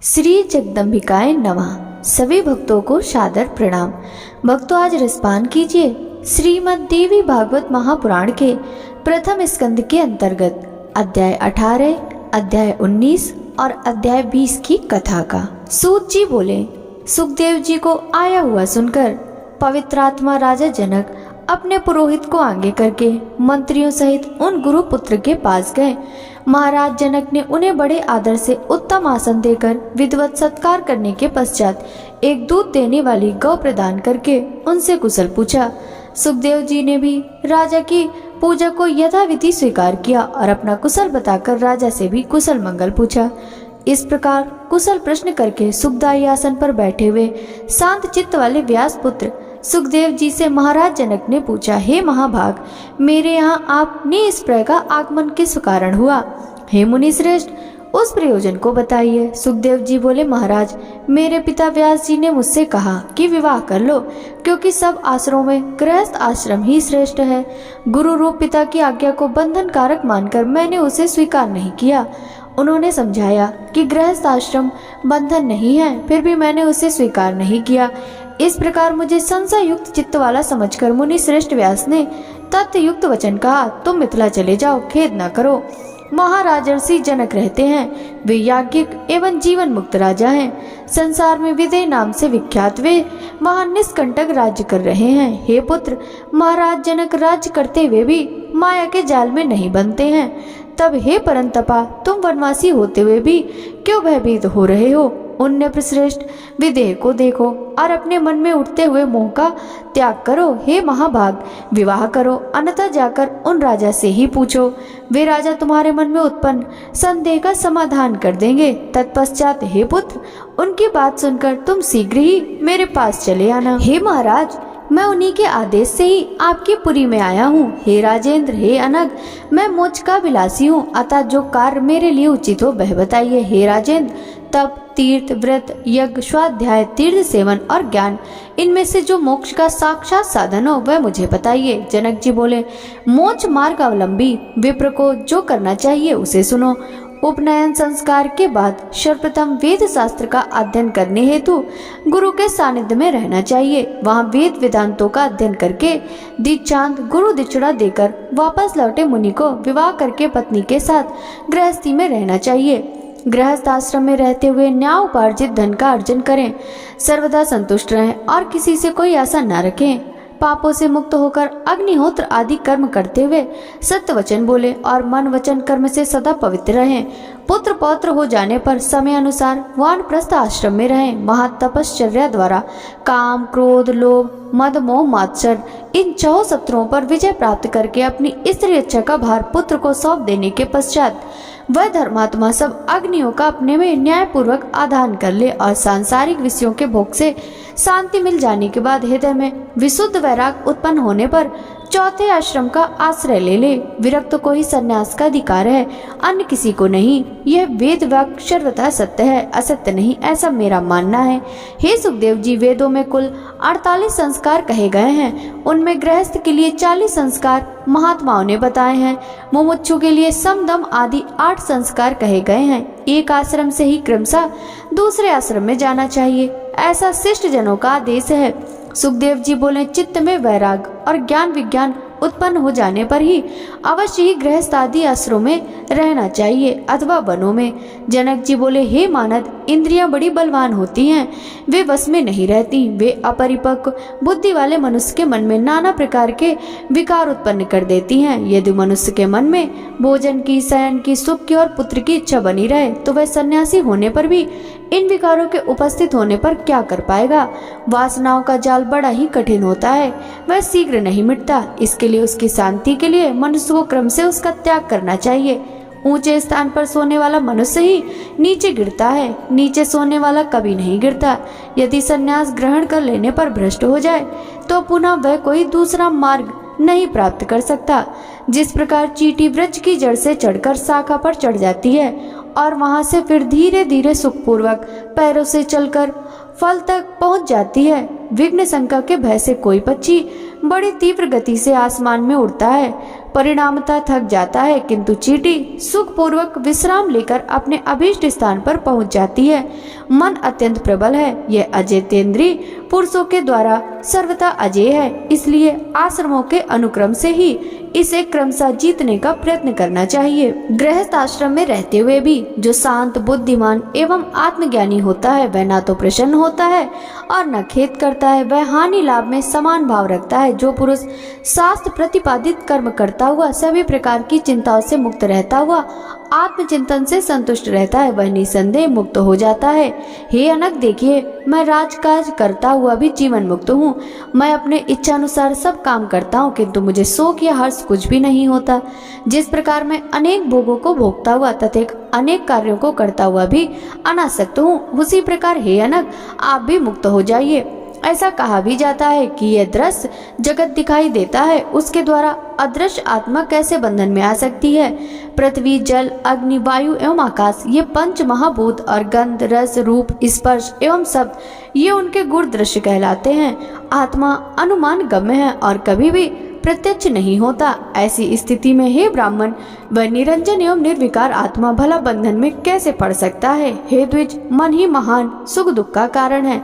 श्री जगदम्बिकाय नमः। सभी भक्तों को सादर प्रणाम। भक्तों, आज रसपान कीजिए श्रीमद् देवी भागवत महापुराण के प्रथम स्कंद के अंतर्गत अध्याय 18, अध्याय 19 और अध्याय 20 की कथा का। सूत जी बोले, सुखदेव जी को आया हुआ सुनकर पवित्र आत्मा राजा जनक अपने पुरोहित को आगे करके मंत्रियों सहित उन गुरु पुत्र के पास गए। महाराज जनक ने उन्हें बड़े आदर से उत्तम आसन देकर विधिवत सत्कार करने के पश्चात एक दूध देने वाली गौ प्रदान करके उनसे कुशल पूछा। सुखदेव जी ने भी राजा की पूजा को यथाविधि स्वीकार किया और अपना कुशल बताकर राजा से भी कुशल मंगल पूछा। इस प्रकार कुशल प्रश्न करके सुखदायी आसन पर बैठे हुए शांत चित्त वाले व्यास पुत्र सुखदेव जी से महाराज जनक ने पूछा, हे महाभाग, मेरे यहाँ आप निज का आगमन किस कारण हुआ? हे मुनि श्रेष्ठ, उस प्रयोजन को बताइए। सुखदेव जी बोले, महाराज, मेरे पिता व्यास जी ने मुझसे कहा कि विवाह कर लो, क्योंकि सब आश्रमों में गृहस्थ आश्रम ही श्रेष्ठ है। गुरु रूप पिता की आज्ञा को बंधन कारक मानकर मैंने उसे स्वीकार नहीं किया। उन्होंने समझाया कि गृहस्थ आश्रम बंधन नहीं है, फिर भी मैंने उसे स्वीकार नहीं किया। इस प्रकार मुझे संशय युक्त चित्त वाला समझकर मुनि श्रेष्ठ व्यास ने तथ्य युक्त वचन कहा, तुम मिथिला चले जाओ, खेद न करो। महाराजर्षि जनक रहते हैं, वे याज्ञिक एवं जीवन मुक्त राजा हैं। संसार में विदेह नाम से विख्यात वे वहां निष्कंटक राज्य कर रहे हैं। हे पुत्र, महाराज जनक राज्य करते हुए भी माया के जाल में नहीं बनते हैं। तब हे परंतपा, तुम वनवासी होते हुए भी क्यों भयभीत हो रहे हो? उन्नत श्रेष्ठ विदेह को देखो और अपने मन में उठते हुए मोह का त्याग करो। हे महाभाग, विवाह करो, अन्यथा जाकर उन राजा से ही पूछो, वे राजा तुम्हारे मन में उत्पन्न संदेह का समाधान कर देंगे। तत्पश्चात हे पुत्र, उनकी बात सुनकर तुम शीघ्र ही मेरे पास चले आना। हे महाराज, मैं उन्हीं के आदेश से ही आपकी पुरी में आया हूँ। हे राजेंद्र, हे अनग, मैं मोक्ष का विलासी हूँ, अतः जो कार्य मेरे लिए उचित हो वह बताइए। हे राजेंद्र, तप, तीर्थ, व्रत, यज्ञ, स्वाध्याय, तीर्थ सेवन और ज्ञान, इनमें से जो मोक्ष का साक्षात साधन हो वह मुझे बताइए। जनक जी बोले, मोक्ष मार्ग अवलंबी विप्र को जो करना चाहिए उसे सुनो। उपनयन संस्कार के बाद सर्वप्रथम वेद शास्त्र का अध्ययन करने हेतु गुरु के सानिध्य में रहना चाहिए। वहाँ वेद वेदांतों का अध्ययन करके दीक्षांत गुरु दीक्षिणा देकर वापस लौटे मुनि को विवाह करके पत्नी के साथ गृहस्थी में रहना चाहिए। गृहस्थ आश्रम में रहते हुए न्याय उपार्जित धन का अर्जन करें, सर्वदा संतुष्ट रहें और किसी से कोई आशा न रखें। पापों से मुक्त होकर अग्निहोत्र आदि कर्म करते हुए सत्य वचन बोले और मन वचन कर्म से सदा पवित्र रहें। पुत्र पौत्र हो जाने पर समय अनुसार वानप्रस्थ आश्रम में रहें। महातपश्चर्या द्वारा काम, क्रोध, लोभ, मद, मोह, मात्सर, इन 6 शत्रुओं पर विजय प्राप्त करके अपनी स्त्री इच्छा का भार पुत्र को सौंप देने के पश्चात वह धर्मात्मा सब अग्नियों का अपने में न्यायपूर्वक आधान कर ले और सांसारिक विषयों के भोग से शांति मिल जाने के बाद हृदय में विशुद्ध वैराग उत्पन्न होने पर चौथे आश्रम का आश्रय ले ले। विरक्त को ही संन्यास का अधिकार है, अन्य किसी को नहीं। यह वेद वाक्य सर्वथा सत्य है, असत्य नहीं, ऐसा मेरा मानना है। हे सुखदेव जी, वेदों में कुल 48 संस्कार कहे गए हैं। उनमें गृहस्थ के लिए 40 संस्कार महात्माओं ने बताए हैं। मुमुक्षु के लिए समदम आदि 8 संस्कार कहे गए हैं। एक आश्रम से ही क्रमशः दूसरे आश्रम में जाना चाहिए, ऐसा शिष्ट जनों का आदेश है। सुखदेव जी बोले, चित्त में वैराग और ज्ञान विज्ञान उत्पन्न हो जाने पर ही अवश्य ही गृहस्थ आदि आश्रमों में रहना चाहिए अथवा वनों में। जनक जी बोले, हे मानद, इंद्रियां बड़ी बलवान होती हैं, वे वश में नहीं रहती। वे अपरिपक्व बुद्धि वाले मनुष्य के मन में नाना प्रकार के विकार उत्पन्न कर देती हैं। यदि मनुष्य के मन में भोजन की, शयन की, सुख की और पुत्र की इच्छा बनी रहे तो वह सन्यासी होने पर भी इन विकारों के उपस्थित होने पर क्या कर पाएगा? वासनाओं का जाल बड़ा ही कठिन होता है, वह शीघ्र नहीं मिटता। इसके लिए उसकी शांति के लिए मनुष्य को क्रम से उसका त्याग करना चाहिए। ऊंचे स्थान पर सोने वाला मनुष्य ही नीचे गिरता है, नीचे सोने वाला कभी नहीं गिरता। यदि संन्यास ग्रहण कर लेने पर भ्रष्ट हो जाए तो पुनः वह कोई दूसरा मार्ग नहीं प्राप्त कर सकता। जिस प्रकार चींटी वृक्ष की जड़ से चढ़कर शाखा पर चढ़ जाती है और वहां से फिर धीरे धीरे सुखपूर्वक पैरों से चलकर फल तक पहुंच जाती है, विघ्न शंका के भय से कोई पक्षी बड़ी तीव्र गति से आसमान में उड़ता है, परिणामतः थक जाता है, किंतु चींटी सुखपूर्वक विश्राम लेकर अपने अभीष्ट स्थान पर पहुंच जाती है। मन अत्यंत प्रबल है, यह अजितेंद्रीय पुरुषों के द्वारा सर्वथा अजेय है, इसलिए आश्रमों के अनुक्रम से ही इसे क्रमशः जीतने का प्रयत्न करना चाहिए। गृहस्थ आश्रम में रहते हुए भी जो शांत, बुद्धिमान एवं आत्मज्ञानी होता है, वह न तो प्रसन्न होता है और न खेद करता है, वह हानि लाभ में समान भाव रखता है। जो पुरुष शास्त्र प्रतिपादित कर्म करता हुआ सभी प्रकार की चिंताओं से मुक्त रहता हुआ आत्मचिंतन से संतुष्ट रहता है, वह निसंदेह मुक्त हो जाता है। हे अनक, देखिए, मैं राजकाज करता हुआ भी जीवन मुक्त हूँ। मैं अपने इच्छानुसार सब काम करता हूँ, किंतु मुझे शोक या हर्ष कुछ भी नहीं होता। जिस प्रकार मैं अनेक भोगों को भोगता हुआ तथा अनेक कार्यों को करता हुआ भी अनासक्त हूँ, उसी प्रकार हे अनक, आप भी मुक्त हो जाइए। ऐसा कहा भी जाता है कि यह दृश्य जगत दिखाई देता है, उसके द्वारा अदृश्य आत्मा कैसे बंधन में आ सकती है। पृथ्वी, जल, अग्नि, वायु एवं आकाश, ये पंच महाभूत और गंध, रस, रूप, स्पर्श एवं शब्द, ये उनके गुण दृश्य कहलाते हैं। आत्मा अनुमान गम्य है और कभी भी प्रत्यक्ष नहीं होता। ऐसी स्थिति में हे ब्राह्मण, वह निरंजन एवं निर्विकार आत्मा भला बंधन में कैसे पड़ सकता है। हे द्विज, मन ही महान सुख दुख का कारण है।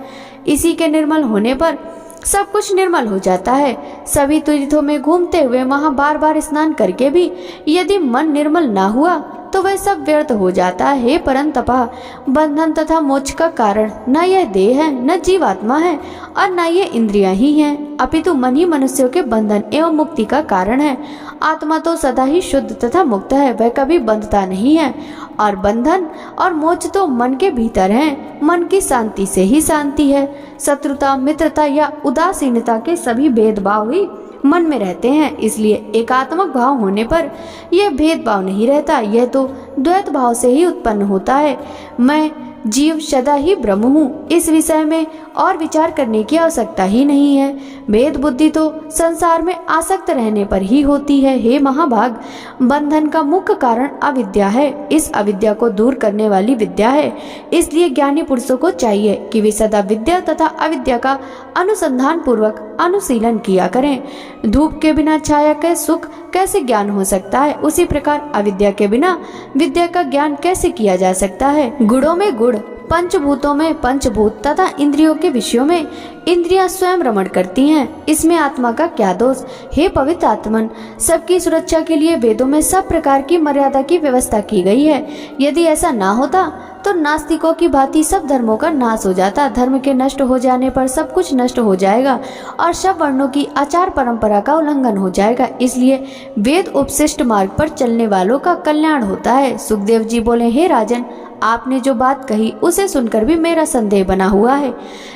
इसी के निर्मल होने पर सब कुछ निर्मल हो जाता है। सभी तीर्थों में घूमते हुए वहां बार बार स्नान करके भी यदि मन निर्मल ना हुआ तो वह सब व्यर्थ हो जाता है। हे परंतपा, बंधन तथा मोक्ष का कारण न यह देह है, न जीवात्मा है और न ये इंद्रियां ही हैं, अपितु मन ही मनुष्यों के बंधन एवं मुक्ति का कारण है। आत्मा तो सदा ही शुद्ध तथा मुक्त है, वह कभी बंधता नहीं है और बंधन और मोक्ष तो मन के भीतर है। मन की शांति से ही शांति है। शत्रुता, मित्रता या उदासीनता के सभी भेदभाव ही मन में रहते हैं, इसलिए एकात्मक भाव होने पर यह भेदभाव नहीं रहता, यह तो द्वैत भाव से ही उत्पन्न होता है। मैं जीव सदा ही ब्रह्म हूँ, इस विषय में और विचार करने की आवश्यकता ही नहीं है। भेद बुद्धि तो संसार में आसक्त रहने पर ही होती है। हे महाभाग, बंधन का मुख्य कारण अविद्या है, इस अविद्या को दूर करने वाली विद्या है। इसलिए ज्ञानी पुरुषों को चाहिए कि वे सदा विद्या तथा अविद्या का अनुसंधान पूर्वक अनुशीलन किया करें। धूप के बिना छाया के सुख कैसे ज्ञान हो सकता है, उसी प्रकार अविद्या के बिना विद्या का ज्ञान कैसे किया जा सकता है। गुणों में गुण, पंचभूतों में पंचभूत तथा इंद्रियों के विषयों में इंद्रियां स्वयं रमण करती हैं, इसमें आत्मा का क्या दोष। हे पवित्र आत्मन, सबकी सुरक्षा के लिए वेदों में सब प्रकार की मर्यादा की व्यवस्था की गई है। यदि ऐसा ना होता तो नास्तिकों की भांति सब धर्मों का नाश हो जाता। धर्म के नष्ट हो जाने पर सब कुछ नष्ट हो जाएगा और सब वर्णों की आचार परंपरा का उल्लंघन हो जाएगा। इसलिए वेद उपशिष्ट मार्ग पर चलने वालों का कल्याण होता है। सुखदेव जी बोले, हे राजन, आपने जो बात कही उसे सुनकर भी मेरा संदेह बना हुआ है,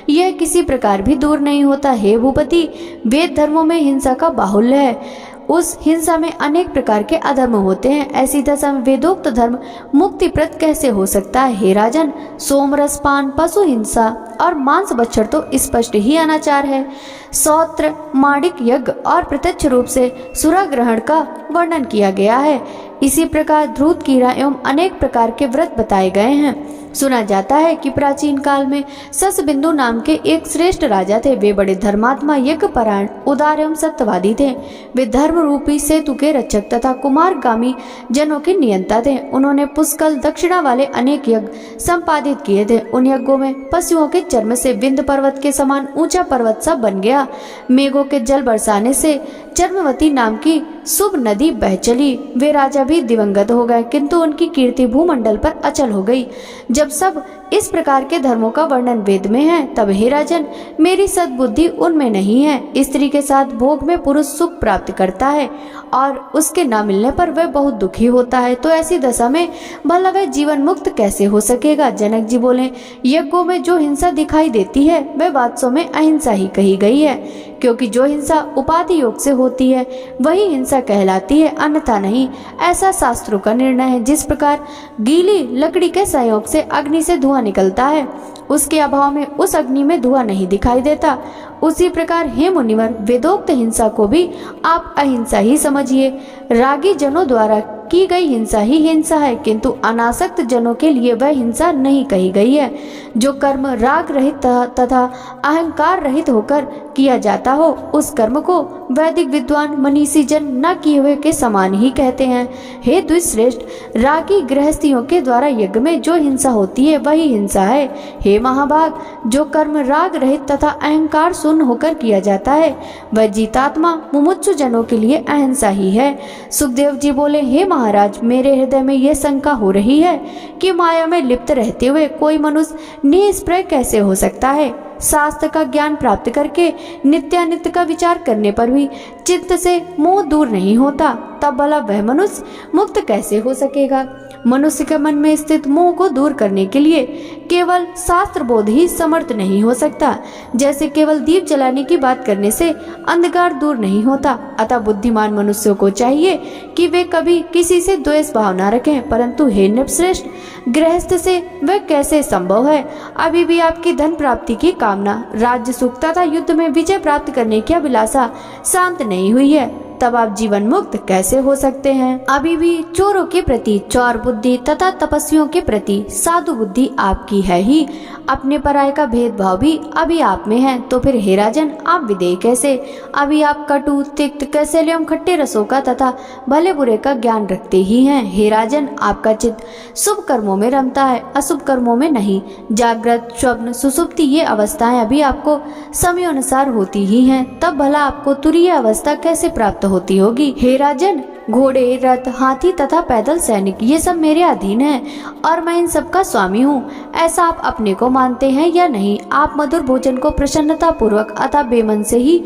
यह किसी प्रकार भी दूर नहीं होता। हे भूपति, वेद धर्मों में हिंसा का बाहुल्य है, उस हिंसा में अनेक प्रकार के अधर्म होते हैं। ऐसी दशा में वेदोक्त धर्म मुक्तिप्रद कैसे हो सकता है। हे राजन, सोमरस पान, पशु हिंसा और मांस भक्षण तो स्पष्ट ही अनाचार है। सौत्र, माणिक यज्ञ और प्रत्यक्ष रूप से सुरा ग्रहण का वर्णन किया गया है। इसी प्रकार ध्रुत कीड़ा एवं अनेक प्रकार के व्रत बताए गए हैं। सुना जाता है कि प्राचीन काल में ससबिंदु नाम के एक श्रेष्ठ राजा थे। वे बड़े धर्मात्मा, यज्ञपरायण, उदार एवं सत्यवादी थे। वे धर्म रूपी सेतु के रक्षक तथा कुमारगामी जनों के नियंता थे। उन्होंने पुष्कल दक्षिणा वाले अनेक यज्ञ संपादित किए थे। उन यज्ञों में पशुओं के चर्म से विंध्य पर्वत के समान ऊंचा पर्वत सा बन गया। मेघों के जल बरसाने से चर्मवती नाम की शुभ नदी बह चली। वे राजा भी दिवंगत हो गए, किंतु उनकी कीर्ति भूमंडल पर अचल हो गई। जब सब इस प्रकार के धर्मों का वर्णन वेद में है, तब हे राजन, मेरी सद्बुद्धि उनमें नहीं है। स्त्री के साथ भोग में पुरुष सुख प्राप्त करता है और उसके न मिलने पर वह बहुत दुखी होता है, तो ऐसी दशा में भला वह जीवन मुक्त कैसे हो सकेगा। जनक जी बोले, यज्ञों में जो हिंसा दिखाई देती है वह वास्तव में अहिंसा ही कही गई है, क्योंकि जो हिंसा उपाधि योग से होती है वही हिंसा कहलाती है, अन्यथा नहीं। ऐसा शास्त्रों का निर्णय है। जिस प्रकार गीली लकड़ी के सहयोग से अग्नि से धुआं निकलता है, उसके अभाव में उस अग्नि में धुआं नहीं दिखाई देता, उसी प्रकार हे मुनिवर, वेदोक्त हिंसा को भी आप अहिंसा ही समझिए। रागी जनों द्वारा की गई हिंसा ही हिंसा है, किंतु अनासक्त जनों के लिए वह हिंसा नहीं कही गई है। जो कर्म राग रहित तथा अहंकार रहित होकर किया जाता हो उस कर्म को वैदिक विद्वान मनीषी जन न किए हुए के समान ही कहते हैं। हे द्विश्रेष्ठ, रागी गृहस्थियों के द्वारा यज्ञ में जो हिंसा होती है वही हिंसा है। हे महाभाग, जो कर्म राग रहित तथा अहंकार शून्य होकर किया जाता है वह जीतात्मा मुमुक्षु जनों के लिए अहिंसा ही है। सुखदेव जी बोले, हे महाराज, मेरे हृदय में यह शंका हो रही है कि माया में लिप्त रहते हुए कोई मनुष्य निष्प्रय कैसे हो सकता है। शास्त्र का ज्ञान प्राप्त करके नित्यानित्य का विचार करने पर भी चित्त से मोह दूर नहीं होता, तब भला वह मनुष्य मुक्त कैसे हो सकेगा। मनुष्य के मन में स्थित मोह को दूर करने के लिए केवल शास्त्र बोध ही समर्थ नहीं हो सकता। जैसे केवल दीप जलाने की बात करने से अंधकार दूर नहीं होता। अतः बुद्धिमान मनुष्यों को चाहिए कि वे कभी किसी से द्वेष भाव न रखें। परंतु हे नृपश्रेष्ठ, गृहस्थ से वह कैसे संभव है। अभी भी आपकी धन प्राप्ति की कामना, राज्य सुख तथा युद्ध में विजय प्राप्त करने की अभिलाषा शांत नहीं हुई है, तब आप जीवन मुक्त कैसे हो सकते हैं। अभी भी चोरों के प्रति चौर बुद्धि तथा तपस्वियों के प्रति साधु बुद्धि आपकी है ही। अपने पराये का भेदभाव भी अभी आप में है, तो फिर हे राजन, आप विदेह कैसे। अभी आप कटु तिक्त कैसेल एवं खट्टे रसों का तथा भले बुरे का ज्ञान रखते ही हैं। हे राजन, आपका चित्त शुभ कर्मों में रमता है, अशुभ कर्मों में नहीं। जागृत, स्वप्न, सुसुप्ति ये अवस्थाएं अभी आपको समय अनुसार होती ही हैं, तब भला आपको तुरीय अवस्था कैसे प्राप्त होती होगी। हे राजन, घोड़े, रथ, हाथी तथा पैदल सैनिक ये सब मेरे अधीन हैं और मैं इन सब का स्वामी हूँ। ऐसा आप अपने को मानते हैं या नहीं। आप मधुर भोजन को प्रसन्नता पूर्वक अथवा बेमन से ही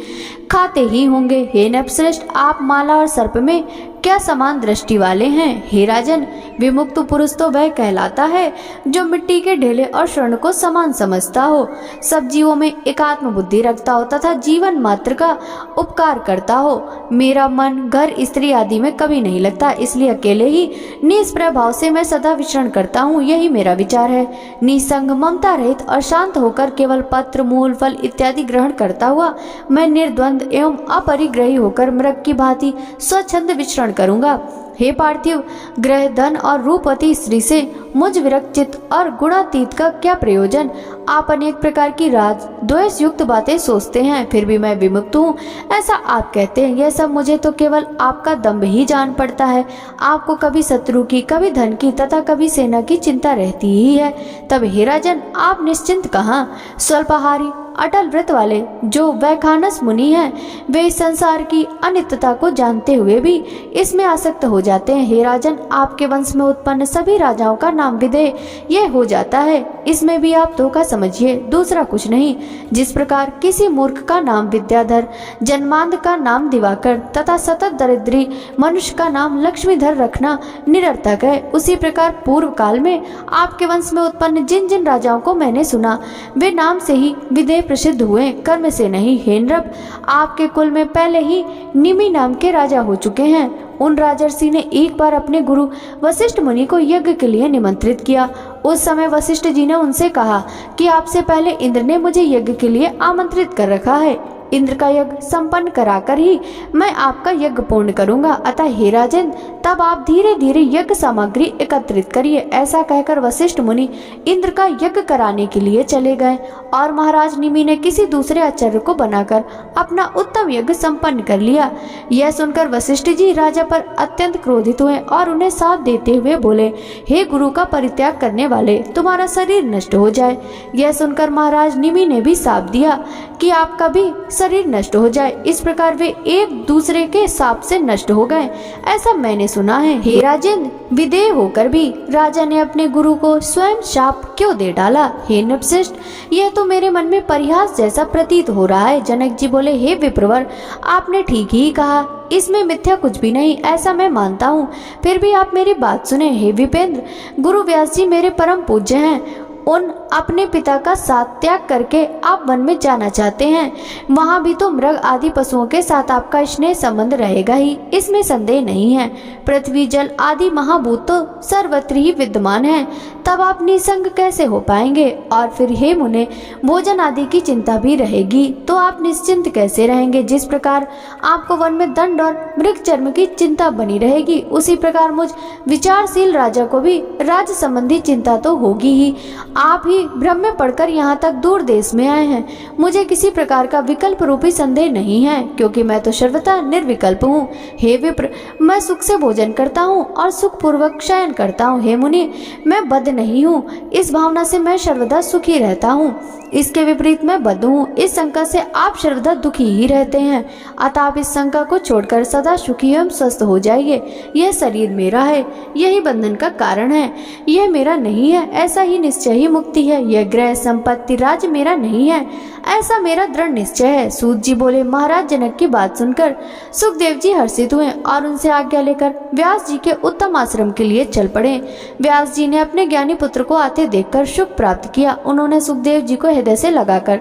खाते ही होंगे। हे नृपश्रेष्ठ, आप माला और सर्प में क्या समान दृष्टि वाले हैं। हे राजन, विमुक्त पुरुष तो वह कहलाता है जो मिट्टी के ढेले और स्वर्ण को समान समझता हो, सब जीवों में एकात्म बुद्धि रखता हो तथा जीवन मात्र का उपकार करता हो। मेरा मन घर, स्त्री आदि में कभी नहीं लगता, इसलिए अकेले ही निष्प्रय भाव से मैं सदा विचरण करता हूँ। यही मेरा विचार है। निसंग, ममता रहित और शांत होकर केवल पत्र, मूल, फल इत्यादि ग्रहण करता हुआ मैं निर्द्वंद एवं अपरिग्रही होकर मृग की भांति स्वच्छंद विचरण करूंगा। हे पार्थिव, ग्रह, धन और रूपवती स्त्री से मुझ विरक्त चित्त और गुणातीत का क्या प्रयोजन। आप अनेक प्रकार की राज द्वेष युक्त बातें सोचते हैं, फिर भी मैं विमुक्त हूँ ऐसा आप कहते हैं। यह सब मुझे तो केवल आपका दंभ ही जान पड़ता है। आपको कभी शत्रु की, कभी धन की तथा कभी सेना की चिंता रहती ही है। तब हे राजन, आप निश्चिंत कहाँ। स्वल्पाहारी, अटल व्रत वाले जो वैखानस मुनि हैं, वे इस संसार की अनित्यता को जानते हुए भी इसमें आसक्त हो जाते हैं। हे राजन, आपके वंश में उत्पन्न सभी राजाओं का नाम विदेह ये हो जाता है। इसमें भी आप धोखा समझिए, दूसरा कुछ नहीं। जिस प्रकार किसी मूर्ख का नाम विद्याधर, जन्मांध का नाम दिवाकर तथा सतत दरिद्री मनुष्य का नाम लक्ष्मीधर रखना निरर्थक है, उसी प्रकार पूर्व काल में आपके वंश में उत्पन्न जिन जिन राजाओं को मैंने सुना वे नाम से ही विदेह प्रसिद्ध हुए, कर्म से नहीं। हे नृप, आपके कुल में पहले ही निमि नाम के राजा हो चुके हैं। उन राजर्षि ने एक बार अपने गुरु वशिष्ठ मुनि को यज्ञ के लिए निमंत्रित किया। उस समय वशिष्ठ जी ने उनसे कहा कि आपसे पहले इंद्र ने मुझे यज्ञ के लिए आमंत्रित कर रखा है। इंद्र का यज्ञ संपन्न कराकर ही मैं आपका यज्ञ पूर्ण करूंगा। अतः हे राजन, तब आप धीरे धीरे यज्ञ सामग्री एकत्रित करिए। ऐसा कहकर वशिष्ठ मुनि इंद्र का यज्ञ कराने के लिए चले गए और महाराज निमि ने किसी दूसरे आचार्य को बनाकर अपना उत्तम यज्ञ संपन्न कर लिया। यह सुनकर वशिष्ठ जी राजा पर अत्यंत क्रोधित हुए और उन्हें साथ देते हुए बोले, हे गुरु का परित्याग करने वाले, तुम्हारा शरीर नष्ट हो जाए। यह सुनकर महाराज निमि ने भी शाप दिया कि आपका भी शरीर नष्ट हो जाए। इस प्रकार वे एक दूसरे के शाप से नष्ट हो गए, ऐसा मैंने सुना है। हे राजेंद्र, विदेह होकर भी राजा ने अपने गुरु को स्वयं शाप क्यों दे डाला। हे नृपश्रेष्ठ, यह तो मेरे मन में परिहास जैसा प्रतीत हो रहा है। जनक जी बोले, हे विप्रवर, आपने ठीक ही कहा, इसमें मिथ्या कुछ भी नहीं, ऐसा मैं मानता हूँ। फिर भी आप मेरी बात सुने। हे विपेंद्र, गुरु व्यास जी मेरे परम पूज्य हैं। उन अपने पिता का साथ त्याग करके आप वन में जाना चाहते हैं, वहाँ भी तो मृग आदि पशुओं के साथ आपका स्नेह संबंध रहेगा ही, इसमें संदेह नहीं है। पृथ्वी, जल आदि महाभूत तो सर्वत्र ही विद्यमान हैं, तब आप निसंग कैसे हो पाएंगे। और फिर हे मुने, भोजन आदि की चिंता भी रहेगी तो आप निश्चिंत कैसे रहेंगे। जिस प्रकार आपको वन में दंड और मृग चर्म की चिंता बनी रहेगी, उसी प्रकार मुझ विचारशील राजा को भी राज्य संबंधी चिंता तो होगी ही। आप ही ब्रह्म में पढ़कर यहाँ तक दूर देश में आए हैं। मुझे किसी प्रकार का विकल्प रूपी संदेह नहीं है, क्योंकि मैं तो सर्वथा निर्विकल्प हूँ। हे विप्र, मैं सुख से भोजन करता हूँ और सुख पूर्वक शयन करता हूँ। हे मुनि, मैं बद्ध नहीं हूँ, इस भावना से मैं सर्वदा सुखी रहता हूँ। इसके विपरीत मैं बद्ध हूँ, इस शंका से आप सर्वदा दुखी ही रहते हैं। अतः आप इस शंका को छोड़कर सदा सुखी एवं स्वस्थ हो जाइए। यह शरीर मेरा है, यही बंधन का कारण है, यह मेरा नहीं है, ऐसा ही निश्चय ही मुक्ति है। यह ग्रह संपत्ति राज्य मेरा नहीं है, ऐसा मेरा दृढ़ निश्चय है। सूत जी बोले, महाराज जनक की बात सुनकर सुखदेव जी हर्षित हुए और उनसे आज्ञा लेकर व्यास जी के उत्तम आश्रम के लिए चल पड़े। व्यास जी ने अपने ज्ञानी पुत्र को आते देखकर सुख प्राप्त किया। उन्होंने सुखदेव जी को हृदय से लगाकर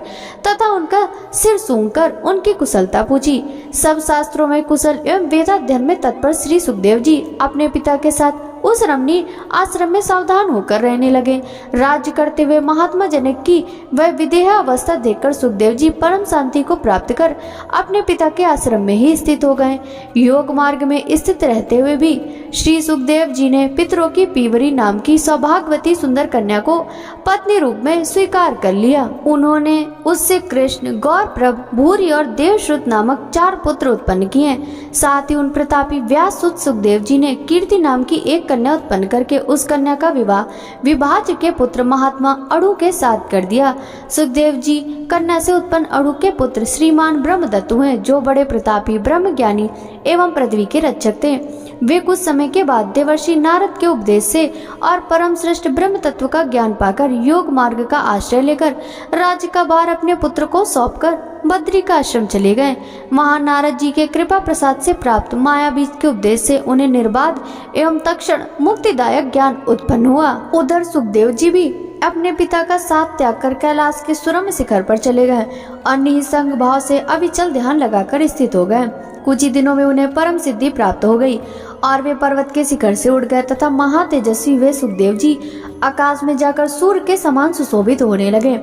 तथा उनका सिर सूंघकर उनकी कुशलता पूछी। सब शास्त्रों में कुशल एवं वेदाध्ययन में तत्पर श्री सुखदेव जी अपने पिता के साथ उस रमणीय आश्रम में सावधान होकर रहने लगे। राज्य करते हुए महात्मा जनक की वह विदेह अवस्था देखकर सुखदेव जी परम शांति को प्राप्त कर अपने पिता के आश्रम में ही स्थित हो गए। योग मार्ग में स्थित रहते हुए भी श्री सुखदेव जी ने पितरों की पीवरी नाम की सौभाग्यवती सुंदर कन्या को पत्नी रूप में स्वीकार कर लिया। उन्होंने उससे कृष्ण, गौरप्रभ, भूरी और देवश्रुत नामक 4 पुत्र उत्पन्न किए। साथ ही उन प्रतापी व्यास सुत सुखदेव जी ने कीर्ति नाम की एक कन्या उत्पन्न करके उस कन्या का विवाह विभाज्य के पुत्र महात्मा अणु के साथ कर दिया। सुखदेव जी कन्या से उत्पन्न अणु के पुत्र श्रीमान ब्रह्मदत्त हुए, जो बड़े प्रतापी ब्रह्म ज्ञानी एवं पृथ्वी के रक्षक थे। वे कुछ समय के बाद देवर्षि नारद के उपदेश से और परम श्रेष्ठ ब्रह्म तत्व का ज्ञान पाकर योग मार्ग का आश्रय लेकर राज्य का भार अपने पुत्र को सौंपकर बद्री का आश्रम चले गए। महानारद जी के कृपा प्रसाद से प्राप्त माया बीज के उपदेश से उन्हें निर्बाध एवं तत्क्षण मुक्तिदायक ज्ञान उत्पन्न हुआ। उधर सुखदेव जी भी अपने पिता का साथ त्याग कर कैलाश के सुरम्य शिखर पर चले गए और निसंग भाव से अविचल ध्यान लगाकर स्थित हो गए। कुछ ही दिनों में उन्हें परम सिद्धि प्राप्त हो गई और वे पर्वत के शिखर से उड़ गए तथा महातेजस्वी वे सुखदेव जी आकाश में जाकर सूर्य के समान सुशोभित होने लगे।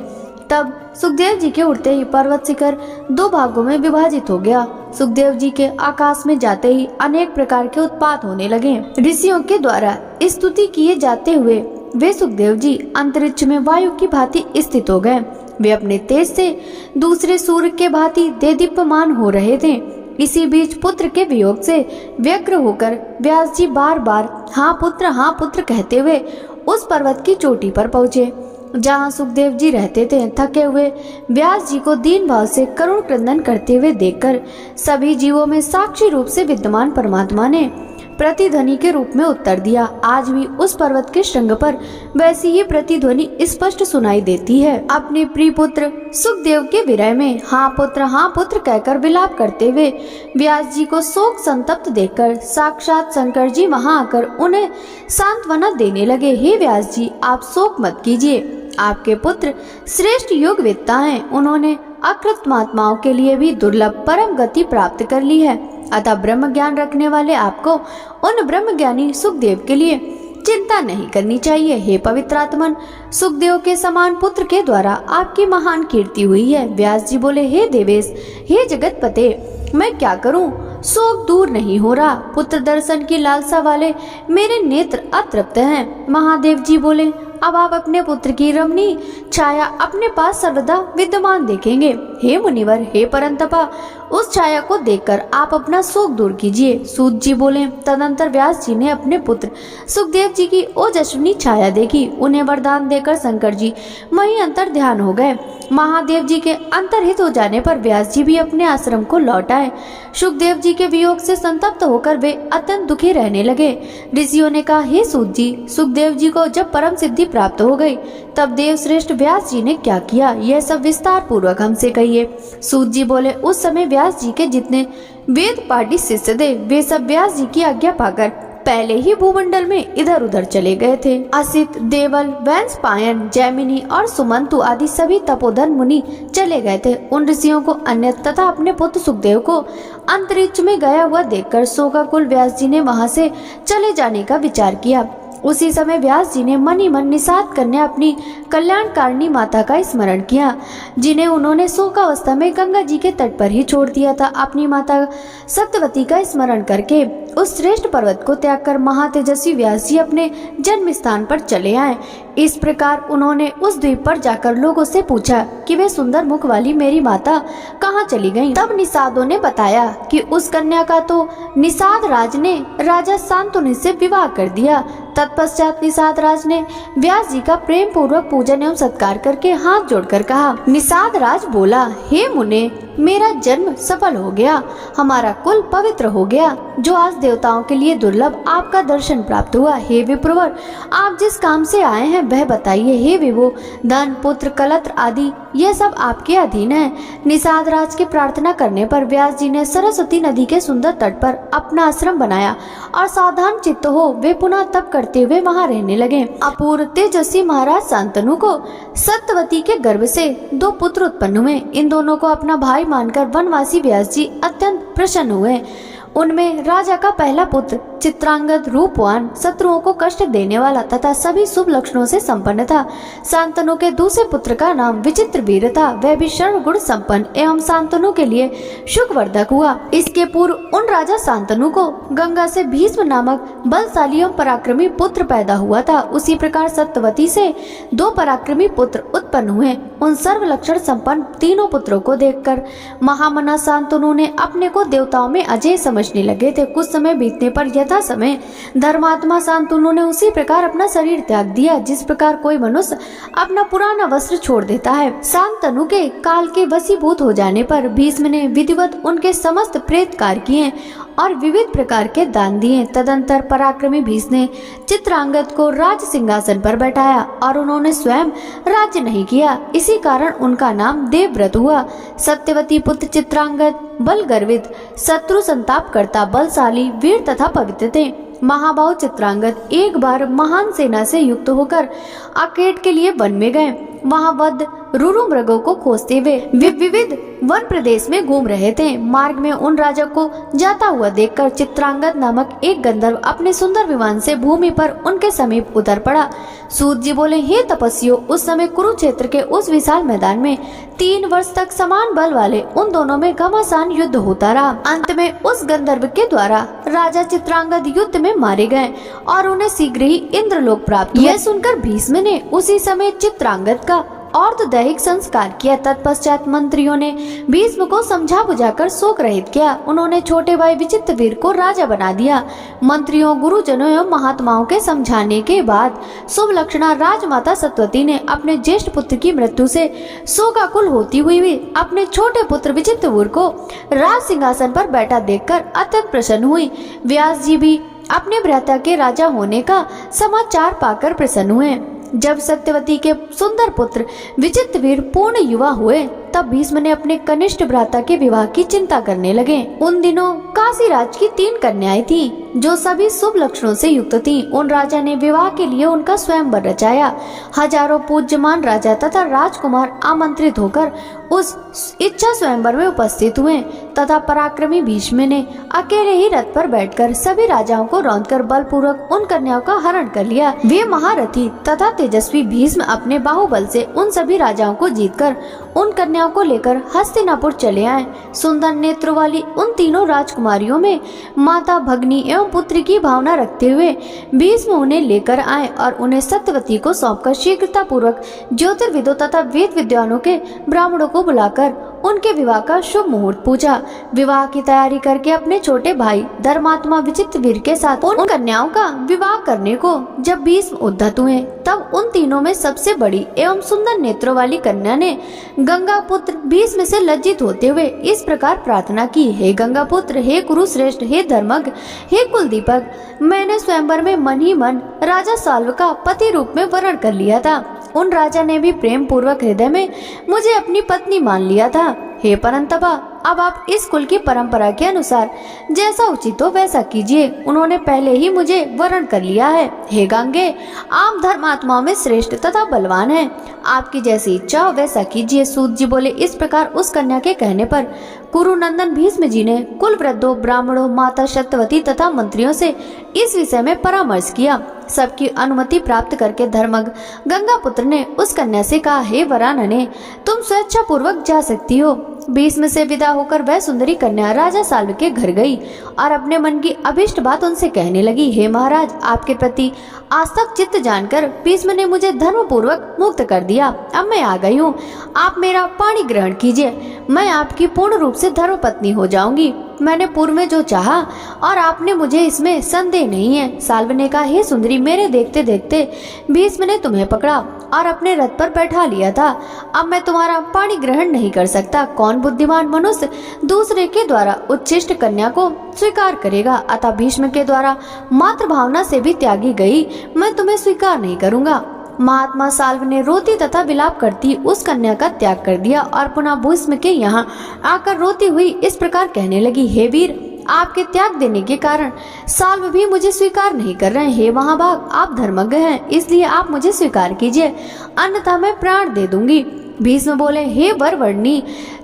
तब सुखदेव जी के उड़ते ही पर्वत शिखर 2 भागों में विभाजित हो गया। सुखदेव जी के आकाश में जाते ही अनेक प्रकार के उत्पात होने लगे। ऋषियों के द्वारा स्तुति किए जाते हुए वे सुखदेव जी अंतरिक्ष में वायु की भांति स्थित हो गए। वे अपने तेज से दूसरे सूर्य के भांति देदीप्यमान हो रहे थे। इसी बीच पुत्र के वियोग से व्यग्र होकर व्यास जी बार बार हाँ पुत्र कहते हुए उस पर्वत की चोटी पर पहुँचे जहाँ सुखदेव जी रहते थे। थके हुए व्यास जी को दीन भाव से करुण क्रंदन करते हुए देखकर सभी जीवों में साक्षी रूप से विद्यमान परमात्मा ने प्रतिध्वनि के रूप में उत्तर दिया। आज भी उस पर्वत के श्रृंग पर वैसी ही प्रतिध्वनि स्पष्ट सुनाई देती है। अपने प्रिय पुत्र सुखदेव के विरह में हाँ पुत्र कहकर विलाप करते हुए व्यास जी को शोक संतप्त देखकर साक्षात शंकर जी वहां आकर उन्हें सांत्वना देने लगे। हे व्यास जी, आप शोक मत कीजिए, आपके पुत्र श्रेष्ठ योगवेत्ता हैं। उन्होंने अकृत महात्माओं के लिए भी दुर्लभ परम गति प्राप्त कर ली है। अतः ब्रह्म ज्ञान रखने वाले आपको उन ब्रह्म ज्ञानी सुखदेव के लिए चिंता नहीं करनी चाहिए। हे पवित्रात्मन, सुखदेव के समान पुत्र के द्वारा आपकी महान कीर्ति हुई है। व्यास जी बोले, हे देवेश, हे जगतपते, मैं क्या करूं? शोक दूर नहीं हो रहा। पुत्र दर्शन की लालसा वाले मेरे नेत्र अतृप्त हैं। महादेव जी बोले, अब आप अपने पुत्र की रमणीय छाया अपने पास सर्वदा विद्यमान देखेंगे। हे मुनिवर, हे परंतपा, उस छाया को देखकर आप अपना शोक दूर कीजिए। सूत जी बोले, तदंतर व्यास जी ने अपने पुत्र सुखदेव जी की ओजस्विनी छाया देखी। उन्हें वरदान देकर शंकर जी वहीं अंतर ध्यान हो गए। महादेव जी के अंतर्हित हो जाने पर व्यास जी भी अपने आश्रम को लौट आए। सुखदेव जी के वियोग से संतप्त होकर वे अत्यंत दुखी रहने लगे। ऋषियों ने कहा, हे सूत जी, सुखदेव जी को जब परम सिद्धि प्राप्त हो गई तब देव श्रेष्ठ व्यास जी ने क्या किया, यह सब विस्तार पूर्वक हमसे कहिए। सूत जी बोले, उस समय व्यास जी के जितने वेद पाठी शिष्य थे वे सब व्यास जी की आज्ञा पाकर पहले ही भूमंडल में इधर उधर चले गए थे। असित, देवल, वैंसपायन, जैमिनी और सुमंतु आदि सभी तपोधन मुनि चले गए थे। उन ऋषियों को अन्य तथा अपने पुत्र सुखदेव को अंतरिक्ष में गया हुआ देखकर शोकाकुल व्यास जी ने वहां से चले जाने का विचार किया। उसी समय व्यास जी ने मन ही मन निषाद कन्या अपनी कल्याणकारिणी माता का स्मरण किया, जिन्हें उन्होंने शोकावस्था में गंगा जी के तट पर ही छोड़ दिया था। अपनी माता सत्यवती का स्मरण करके उस श्रेष्ठ पर्वत को त्याग कर महातेजस्वी व्यास जी अपने जन्म स्थान पर चले आए। इस प्रकार उन्होंने उस द्वीप पर जाकर लोगों से पूछा कि वे सुंदर मुख वाली मेरी माता कहाँ चली गईं? तब निषादों ने बताया कि उस कन्या का तो निषाद राज ने राजा शांतनु से विवाह कर दिया। तत्पश्चात निषाद राज ने व्यास जी का प्रेम पूर्वक पूजन एवं सत्कार करके हाथ जोड़कर कहा। निषाद राज बोला, हे मुने, मेरा जन्म सफल हो गया, हमारा कुल पवित्र हो गया, जो आज देवताओं के लिए दुर्लभ आपका दर्शन प्राप्त हुआ। हे विप्रवर, आप जिस काम से आए हैं वह बताइए। हे विभो, धन पुत्र कलत्र आदि ये सब आपके अधीन है। निषाद राज के प्रार्थना करने पर व्यास जी ने सरस्वती नदी के सुंदर तट पर अपना आश्रम बनाया और सावधान चित्त हो वे पुनः तप करते हुए वहाँ रहने लगे। अपूर्व तेजस्वी महाराज शांतनु को सत्यवती के गर्भ से 2 पुत्र उत्पन्न हुए। इन दोनों को अपना भाई मानकर वनवासी व्यास जी अत्यंत प्रसन्न हुए। उनमें राजा का पहला पुत्र चित्रांगद रूपवान, शत्रुओं को कष्ट देने वाला तथा सभी शुभ लक्षणों से संपन्न था। शांतनु के दूसरे पुत्र का नाम विचित्र वीर था, वह भी सर्व गुण संपन्न एवं शांतनु के लिए सुखवर्धक हुआ। इसके पूर्व उन राजा शांतनु को गंगा से भीष्म नामक बलशाली एवं पराक्रमी पुत्र पैदा हुआ था। उसी प्रकार सत्यवती से 2 पराक्रमी पुत्र उत्पन्न हुए। उन सर्व लक्षण संपन्न तीनों पुत्रों को देखकर महामना शांतनु ने अपने को देवताओं में अजय समझने लगे थे। कुछ समय बीतने पर यथा समय धर्मात्मा शांतनु ने उसी प्रकार अपना शरीर त्याग दिया, जिस प्रकार कोई मनुष्य अपना पुराना वस्त्र छोड़ देता है। शांतनु के काल के वशीभूत हो जाने पर भीष्म ने विधिवत उनके समस्त प्रेत कार्य किए और विविध प्रकार के दान दिए। तदंतर पराक्रमी भीष्म ने चित्रांगद को राज सिंहासन पर बैठाया और उन्होंने स्वयं राज्य नहीं किया। इसी कारण उनका नाम देवव्रत हुआ। सत्यवती पुत्र चित्रांगद बल गर्वित, शत्रु संताप करता, बलशाली, वीर तथा पवित्र थे। महाबाहु चित्रांगद एक बार महान सेना से युक्त होकर अकेट के लिए वन में गए। वहाँ वध रुरु मृगों को खोजते हुए विविध वन प्रदेश में घूम रहे थे। मार्ग में उन राजा को जाता हुआ देखकर चित्रांगद नामक एक गंधर्व अपने सुंदर विमान से भूमि पर उनके समीप उतर पड़ा। सूत जी बोले, हे तपस्वियों, उस समय कुरुक्षेत्र के उस विशाल मैदान में 3 वर्ष तक समान बल वाले उन दोनों में घमासान युद्ध होता रहा। अंत में उस गंधर्व के द्वारा राजा चित्रांगद युद्ध में मारे गए और उन्हें शीघ्र ही इंद्रलोक प्राप्त हुआ। यह सुनकर भीष्म ने उसी समय चित्रांगद का और्ध्वदैहिक संस्कार किया। तत्पश्चात मंत्रियों ने भीष्म को समझा बुझाकर शोक रहित किया। उन्होंने छोटे भाई विचित्र वीर को राजा बना दिया। मंत्रियों, गुरुजनों एवं महात्माओं के समझाने के बाद शुभ लक्षणा राजमाता सत्यवती ने अपने ज्येष्ठ पुत्र की मृत्यु से शोकाकुल होती हुई अपने छोटे पुत्र विचित्र वीर को राज सिंहासन पर बैठा देखकर अत्यंत प्रसन्न हुई। व्यास जी भी अपने भ्राता के राजा होने का समाचार पाकर प्रसन्न हुए। जब सत्यवती के सुंदर पुत्र विचित्र वीर पूर्ण युवा हुए, तब भीष्म ने अपने कनिष्ठ भ्राता के विवाह की चिंता करने लगे। उन दिनों काशी राज की 3 कन्याएं थीं, जो सभी शुभ लक्षणों से युक्त थीं। उन राजा ने विवाह के लिए उनका स्वयंवर रचाया। हजारों पूज्यमान राजा तथा राजकुमार आमंत्रित होकर उस इच्छा स्वयंवर में उपस्थित हुए तथा पराक्रमी भीष्म ने अकेले ही रथ पर बैठकर सभी राजाओं को रौंदकर बलपूर्वक उन कन्याओं का हरण कर लिया। वे महारथी तथा तेजस्वी भीष्म अपने बाहुबल से उन सभी राजाओं को जीतकर उन कन्याओं को लेकर हस्तिनापुर चले आए। सुंदर नेत्रों वाली उन तीनों राजकुमारियों में माता, भगनी एवं पुत्री की भावना रखते हुए भीष्म उन्हें लेकर आए और उन्हें सत्यवती को सौंपकर शीघ्रता पूर्वक ज्योतिर्विदों तथा वेद विद्वानों के ब्राह्मणों को बुलाकर उनके विवाह का शुभ मुहूर्त पूछा। विवाह की तैयारी करके अपने छोटे भाई धर्मात्मा विचित्र वीर के साथ उन कन्याओं का विवाह करने को जब भीष्म उद्धत हुए, तब उन तीनों में सबसे बड़ी एवं सुंदर नेत्रों वाली कन्या ने गंगा पुत्र भीष्म से लज्जित होते हुए इस प्रकार प्रार्थना की, हे गंगा पुत्र, हे कुरुश्रेष्ठ, हे धर्मज्ञ, हे कुलदीपक, मैंने स्वयंवर में मन ही मन राजा साल्व का पति रूप में वरण कर लिया था। उन राजा ने भी प्रेम पूर्वक हृदय में मुझे अपनी पत्नी मान लिया था। हे परंतपा, अब आप इस कुल की परंपरा के अनुसार जैसा उचित हो वैसा कीजिए। उन्होंने पहले ही मुझे वरण कर लिया है। हे गंगे, आप धर्मात्माओं में श्रेष्ठ तथा बलवान हैं, आपकी जैसी इच्छा हो वैसा कीजिए। सूत जी बोले, इस प्रकार उस कन्या के कहने पर कुरुनंदन भीष्म जी ने कुल वृद्धों, ब्राह्मणों, माता सत्यवती तथा मंत्रियों से इस विषय में परामर्श किया। सबकी अनुमति प्राप्त करके धर्मज्ञ गंगा पुत्र ने उस कन्या से कहा, हे वरानने, तुम स्वेच्छा पूर्वक जा सकती हो। भीष्म से विदा होकर वह सुंदरी कन्या राजा साल्व के घर गई और अपने मन की अभिष्ट बात उनसे कहने लगी। हे महाराज, आपके प्रति आसक्त चित्त जानकर भीष्म ने मुझे धर्म पूर्वक मुक्त कर दिया। अब मैं आ गई हूँ, आप मेरा पाणी ग्रहण कीजिए। मैं आपकी पूर्ण रूप से धर्मपत्नी हो जाऊंगी। मैंने पूर्व में जो चाहा और आपने मुझे इसमें संदेह नहीं है। साल्व ने कहा, हे सुंदरी, मेरे देखते देखते भीष्म ने तुम्हें पकड़ा और अपने रथ पर बैठा लिया था। अब मैं तुम्हारा पाणी ग्रहण नहीं कर सकता। कौन बुद्धिमान मनुष्य दूसरे के द्वारा उच्छिष्ट कन्या को स्वीकार करेगा? अतः भीष्म के द्वारा मातृ भावना से भी त्यागी गई मैं तुम्हें स्वीकार नहीं करूंगा। महात्मा साल्व ने रोती तथा विलाप करती उस कन्या का त्याग कर दिया और पुनः भीष्म के यहाँ आकर रोती हुई इस प्रकार कहने लगी। हे वीर, आपके त्याग देने के कारण साल्व भी मुझे स्वीकार नहीं कर रहे हैं। हे महाभाग, आप धर्मज्ञ हैं, इसलिए आप मुझे स्वीकार कीजिए, अन्यथा मैं प्राण दे दूंगी। भीष्म बोले, हे वरवर्णी,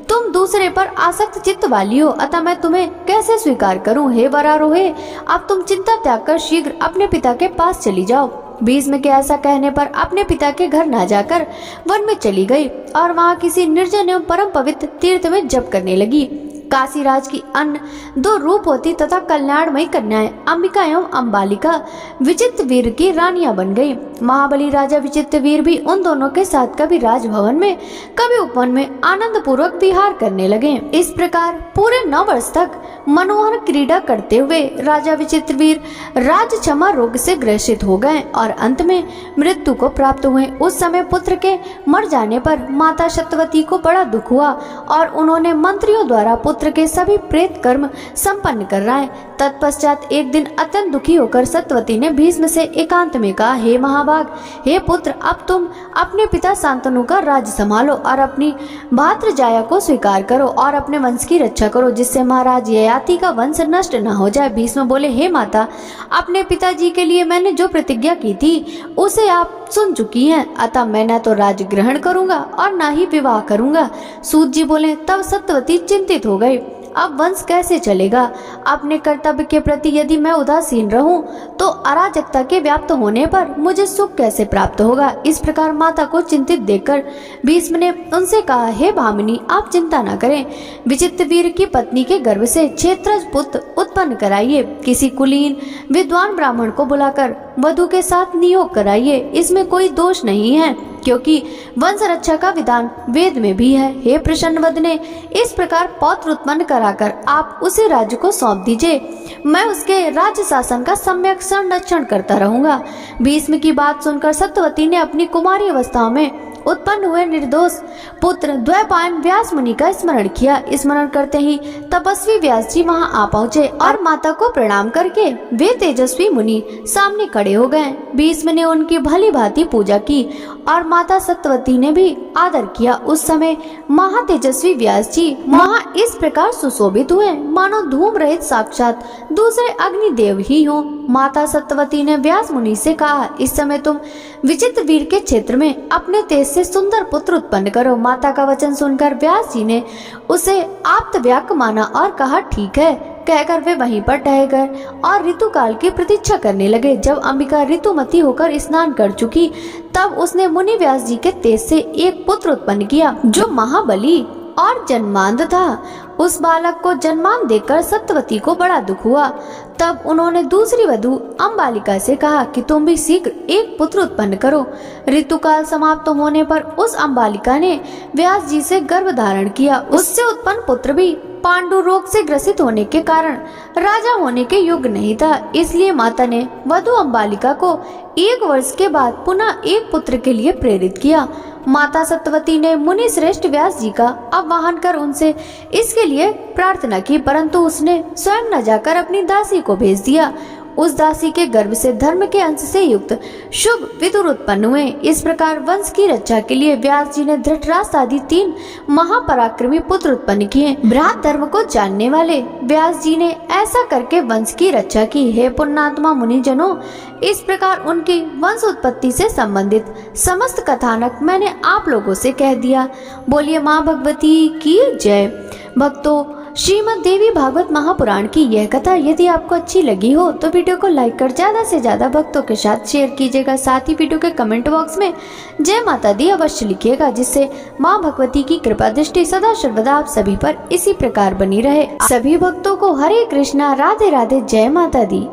तुम दूसरे पर आसक्त चित्त वाली हो, अतः मैं तुम्हें कैसे स्वीकार करूं? हे वरारोहे, अब तुम चिंता त्याग कर शीघ्र अपने पिता के पास चली जाओ। भीष्म के ऐसा कहने पर अपने पिता के घर न जाकर वन में चली गई और वहां किसी निर्जन एवं परम पवित्र तीर्थ में जप करने लगी। काशीराज की अन्य दो रूपवती तथा कल्याणमयी कन्याएं अंबिका एवं अंबालिका विचित्रवीर की रानियां बन गई। महाबली राजा विचित्रवीर भी उन दोनों के साथ कभी राजभवन में कभी उपवन में आनंद पूर्वक विहार करने लगे। इस प्रकार पूरे 9 वर्ष तक मनोहर क्रीड़ा करते हुए राजा विचित्रवीर राजक्षमा रोग से ग्रसित हो गए और अंत में मृत्यु को प्राप्त हुए। उस समय पुत्र के मर जाने पर माता सत्यवती को बड़ा दुख हुआ और उन्होंने मंत्रियों द्वारा पुत्र के सभी प्रेत कर्म संपन्न कराए। तत्पश्चात एक दिन अत्यंत दुखी होकर सत्यवती ने भीष्म से एकांत में कहा, हे महाभाग, हे पुत्र, अब तुम अपने पिता शांतनु का राज्य संभालो और अपनी भातृजाया को स्वीकार करो और अपने वंश की रक्षा करो, जिससे महाराज ययाति का वंश नष्ट न हो जाए। भीष्म बोले, हे माता, अपने पिताजी के लिए मैंने जो प्रतिज्ञा की थी उसे आप सुन चुकी हैं, अतः मैं न तो राज्य ग्रहण करूंगा और न ही विवाह करूंगा। सूत जी बोले, तब सत्यवती चिंतित हो गई, अब वंश कैसे चलेगा? अपने कर्तव्य के प्रति यदि मैं उदासीन रहूं तो अराजकता के व्याप्त होने पर मुझे सुख कैसे प्राप्त होगा? इस प्रकार माता को चिंतित देखकर भीष्म ने उनसे कहा, हे भामिनी, आप चिंता न करें, विचित्रवीर की पत्नी के गर्भ से क्षेत्रज पुत्र उत्पन्न कराइए। किसी कुलीन विद्वान ब्राह्मण को बुलाकर वधु के साथ नियोग कराइए। इसमें कोई दोष नहीं है, क्योंकि वंश रक्षा का विधान वेद में भी है। हे प्रसन्नवदने, इस प्रकार पौत्र उत्पन्न कराकर आप उसे राज्य को सौंप दीजिए। मैं उसके राज्य शासन का सम्यक संरक्षण करता रहूंगा। भीष्म की बात सुनकर सत्यवती ने अपनी कुमारी अवस्थाओं में उत्पन्न हुए निर्दोष पुत्र द्वैपायन व्यास मुनि का स्मरण किया। स्मरण करते ही तपस्वी व्यास जी वहां आ पहुंचे और माता को प्रणाम करके वे तेजस्वी मुनि सामने खड़े हो गए। भीष्म ने उनकी भली भांति पूजा की और माता सत्यवती ने भी आदर किया। उस समय महातेजस्वी व्यास जी वहां इस प्रकार सुशोभित हुए मानो धूम रहित साक्षात दूसरे अग्निदेव ही हो। माता सत्यवती ने व्यास मुनि से कहा, इस समय तुम विचित्रवीर के क्षेत्र में अपने तेज से सुंदर पुत्र उत्पन्न करो। माता का वचन सुनकर व्यास जी ने उसे आप्तव्याक माना और कहा, ठीक है, कहकर वे वहीं पर ठहर गए और ऋतुकाल की प्रतीक्षा करने लगे। जब अंबिका ऋतुमती होकर स्नान कर चुकी तब उसने मुनि व्यास जी के तेज से एक पुत्र उत्पन्न किया जो महाबली और जन्मांध था। उस बालक को जन्मान देखकर सत्यवती को बड़ा दुख हुआ। तब उन्होंने दूसरी वधु अंबालिका से कहा कि तुम भी शीघ्र एक पुत्र उत्पन्न करो। ऋतुकाल समाप्त होने पर उस अंबालिका ने व्यास जी से गर्भ धारण किया। उससे उत्पन्न पुत्र भी पांडु रोग से ग्रसित होने के कारण राजा होने के योग्य नहीं था। इसलिए माता ने वधु अंबालिका को 1 वर्ष के बाद पुनः एक पुत्र के लिए प्रेरित किया। माता सत्यवती ने मुनि श्रेष्ठ व्यास जी का आवाहन कर उनसे इसके लिए प्रार्थना की, परंतु उसने स्वयं न जाकर अपनी दासी को भेज दिया। उस दासी के गर्भ से धर्म के अंश से युक्त शुभ विदुर उत्पन्न हुए। इस प्रकार वंश की रक्षा के लिए व्यास जी ने धृतराष्ट्र आदि 3 महापराक्रमी पुत्र उत्पन्न किए। भ्रात धर्म को जानने वाले व्यास जी ने ऐसा करके वंश की रक्षा की। हे पुण्यात्मा मुनिजनों, इस प्रकार उनकी वंश उत्पत्ति से संबंधित समस्त कथानक मैंने आप लोगों से कह दिया। बोलिए माँ भगवती की जय। भक्तों, श्रीमद् देवी भागवत महापुराण की यह कथा यदि आपको अच्छी लगी हो तो वीडियो को लाइक कर ज्यादा से ज्यादा भक्तों के साथ शेयर कीजिएगा। साथ ही वीडियो के कमेंट बॉक्स में जय माता दी अवश्य लिखिएगा, जिससे माँ भगवती की कृपा दृष्टि सदा सर्वदा आप सभी पर इसी प्रकार बनी रहे। सभी भक्तों को हरे कृष्णा, राधे राधे, जय माता दी।